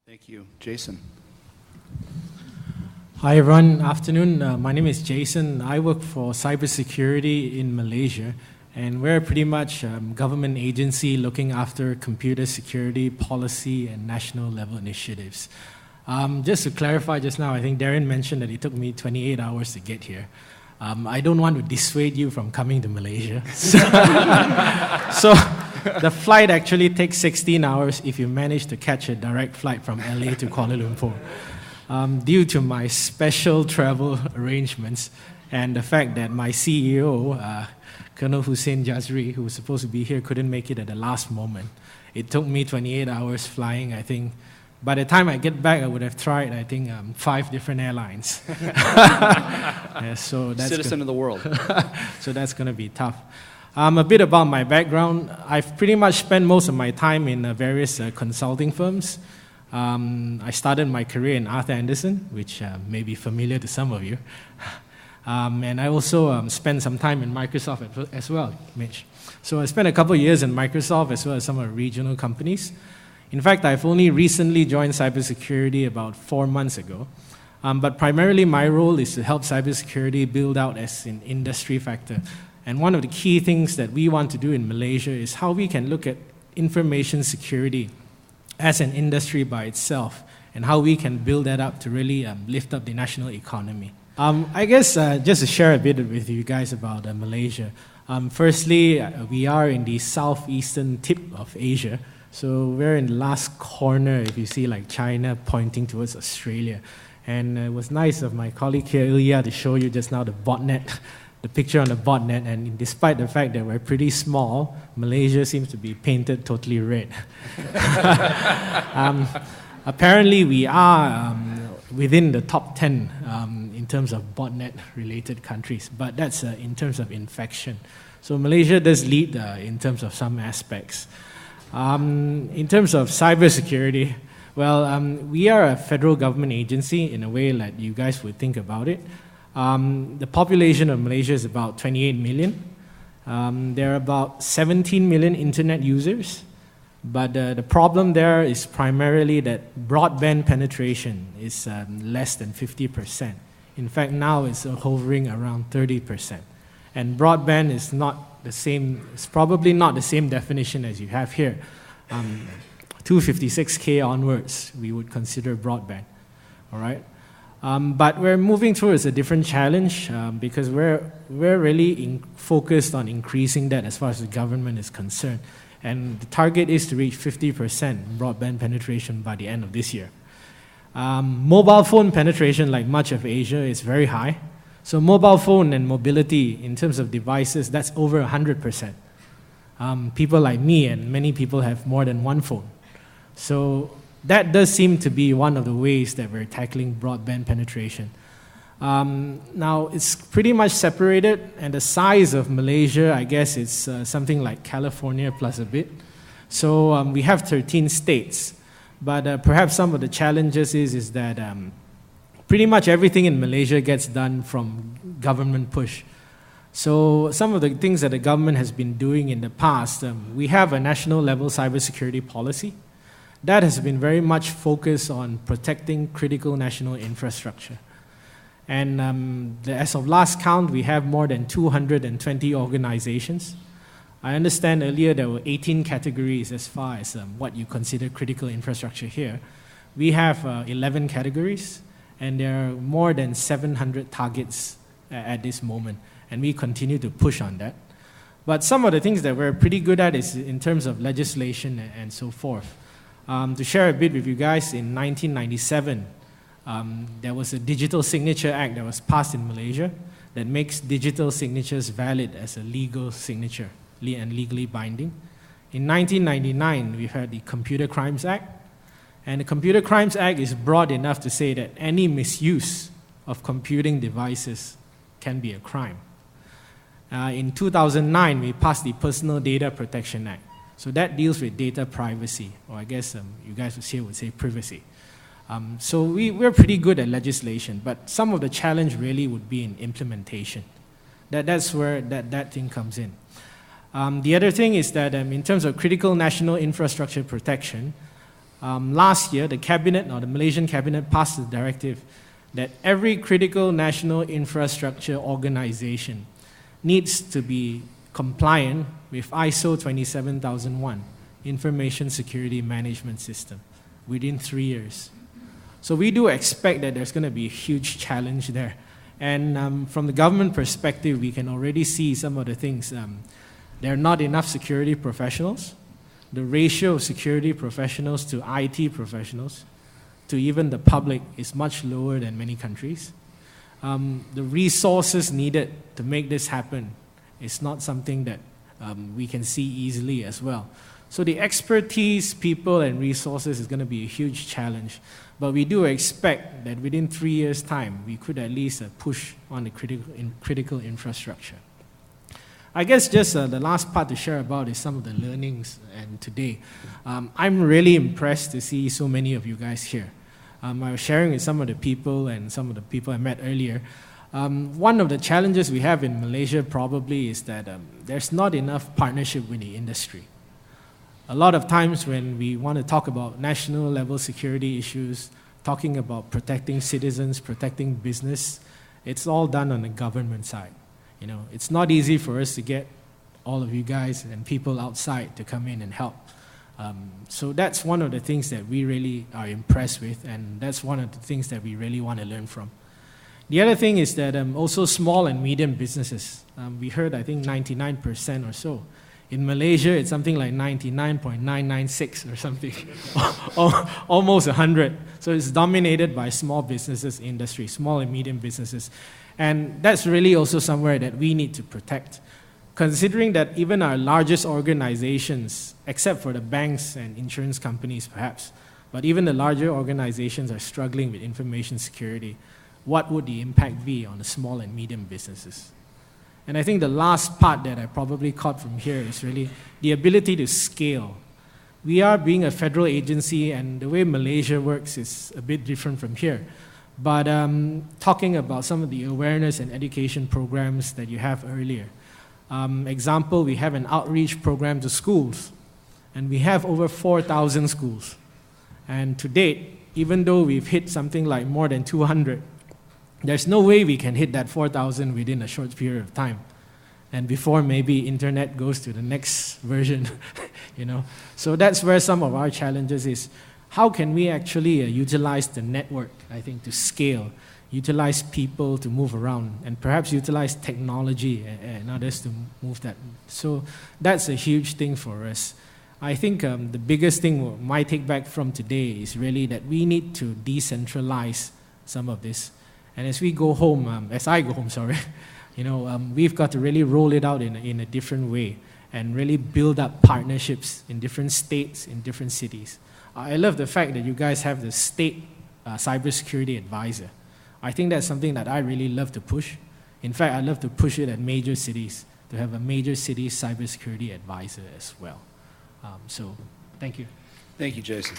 Thank you. Jason. Hi everyone, afternoon. My name is Jason. I work for cybersecurity in Malaysia, and we're pretty much a government agency looking after computer security policy and national level initiatives. Just to clarify just now, I think Darren mentioned that it took me 28 hours to get here. I don't want to dissuade you from coming to Malaysia. So the flight actually takes 16 hours if you manage to catch a direct flight from LA to Kuala Lumpur. Due to my special travel arrangements and the fact that my CEO, Colonel Hussein Jazri, who was supposed to be here, couldn't make it at the last moment. It took me 28 hours flying, I think. By the time I get back, I would have tried, I think, 5 different airlines. Yeah, so that's Citizen of the world. So that's going to be tough. A bit about my background. I've pretty much spent most of my time in various consulting firms. I started my career in Arthur Andersen, which may be familiar to some of you. And I also spent some time in Microsoft as well, Mitch. So I spent a couple of years in Microsoft as well as some of the regional companies. In fact, I've only recently joined cybersecurity about 4 months ago. But primarily my role is to help cybersecurity build out as an industry factor. And one of the key things that we want to do in Malaysia is how we can look at information security as an industry by itself, and how we can build that up to really lift up the national economy. I guess just to share a bit with you guys about Malaysia. Firstly, we are in the southeastern tip of Asia. So we're in the last corner, if you see like China pointing towards Australia. And it was nice of my colleague here, Ilya, to show you just now the botnet, the picture on the botnet, and despite the fact that we're pretty small, Malaysia seems to be painted totally red. Apparently, we are within the top 10 in terms of botnet-related countries, but that's in terms of infection. So Malaysia does lead in terms of some aspects. In terms of cybersecurity, well, we are a federal government agency in a way that you guys would think about it. The population of Malaysia is about 28 million. There are about 17 million internet users, but the problem there is primarily that broadband penetration is less than 50%. In fact, now it's hovering around 30%. And broadband is not the same, it's probably not the same definition as you have here. 256K onwards, we would consider broadband, all right? But we're moving towards a different challenge because we're really focused on increasing that as far as the government is concerned. And the target is to reach 50% broadband penetration by the end of this year. Mobile phone penetration, like much of Asia, is very high. So mobile phone and mobility, in terms of devices, that's over 100%. People like me and many people have more than one phone. So that does seem to be one of the ways that we're tackling broadband penetration. Now, it's pretty much separated, and the size of Malaysia, I guess it's something like California plus a bit. So we have 13 states, but perhaps some of the challenges is that pretty much everything in Malaysia gets done from government push. So some of the things that the government has been doing in the past, we have a national level cybersecurity policy. That has been very much focused on protecting critical national infrastructure. And as of last count, we have more than 220 organizations. I understand earlier there were 18 categories as far as what you consider critical infrastructure here. We have 11 categories, and there are more than 700 targets at this moment, and we continue to push on that. But some of the things that we're pretty good at is in terms of legislation and so forth. To share a bit with you guys, in 1997, there was a Digital Signature Act that was passed in Malaysia that makes digital signatures valid as a legal signature and legally binding. In 1999, we had the Computer Crimes Act, and the Computer Crimes Act is broad enough to say that any misuse of computing devices can be a crime. In 2009, we passed the Personal Data Protection Act. So that deals with data privacy, or I guess you guys would say privacy. So we're pretty good at legislation, but some of the challenge really would be in implementation. That's where that thing comes in. The other thing is that in terms of critical national infrastructure protection, Last year, the cabinet, or the Malaysian cabinet, passed a directive that every critical national infrastructure organization needs to be compliant with ISO 27001, Information Security Management System, within 3 years. So we do expect that there's going to be a huge challenge there. And from the government perspective, we can already see some of the things. There are not enough security professionals. The ratio of security professionals to IT professionals, to even the public, is much lower than many countries. The resources needed to make this happen is not something that we can see easily as well. So the expertise, people, and resources is going to be a huge challenge. But we do expect that within 3 years' time, we could at least push on the critical infrastructure. I guess just the last part to share about is some of the learnings and today. I'm really impressed to see so many of you guys here. I was sharing with some of the people and some of the people I met earlier. One of the challenges we have in Malaysia probably is that there's not enough partnership with the industry. A lot of times when we want to talk about national level security issues, talking about protecting citizens, protecting business, it's all done on the government side. You know, it's not easy for us to get all of you guys and people outside to come in and help. So that's one of the things that we really are impressed with, and that's one of the things that we really want to learn from. The other thing is that also small and medium businesses. We heard, I think, 99% or so. In Malaysia, it's something like 99.996 or something, almost 100. So it's dominated by small businesses industry, small and medium businesses. And that's really also somewhere that we need to protect. Considering that even our largest organizations, except for the banks and insurance companies perhaps, but even the larger organizations are struggling with information security, what would the impact be on the small and medium businesses? And I think the last part that I probably caught from here is really the ability to scale. We are being a federal agency, and the way Malaysia works is a bit different from here. But talking about some of the awareness and education programs that you have earlier. Example, we have an outreach program to schools, and we have over 4,000 schools. And to date, even though we've hit something like more than 200, there's no way we can hit that 4,000 within a short period of time. And before maybe internet goes to the next version, you know. So that's where some of our challenges is. How can we actually utilize the network, I think, to scale, utilize people to move around, and perhaps utilize technology and others to move that. So that's a huge thing for us. I think the biggest thing my take back from today is really that we need to decentralize some of this. And as we go home, as I go home, sorry, you know, we've got to really roll it out in a different way and really build up partnerships in different states, in different cities. I love the fact that you guys have the state cybersecurity advisor. I think that's something that I really love to push. In fact, I love to push it at major cities, to have a major city cybersecurity advisor as well. So, thank you. Thank you, Jason.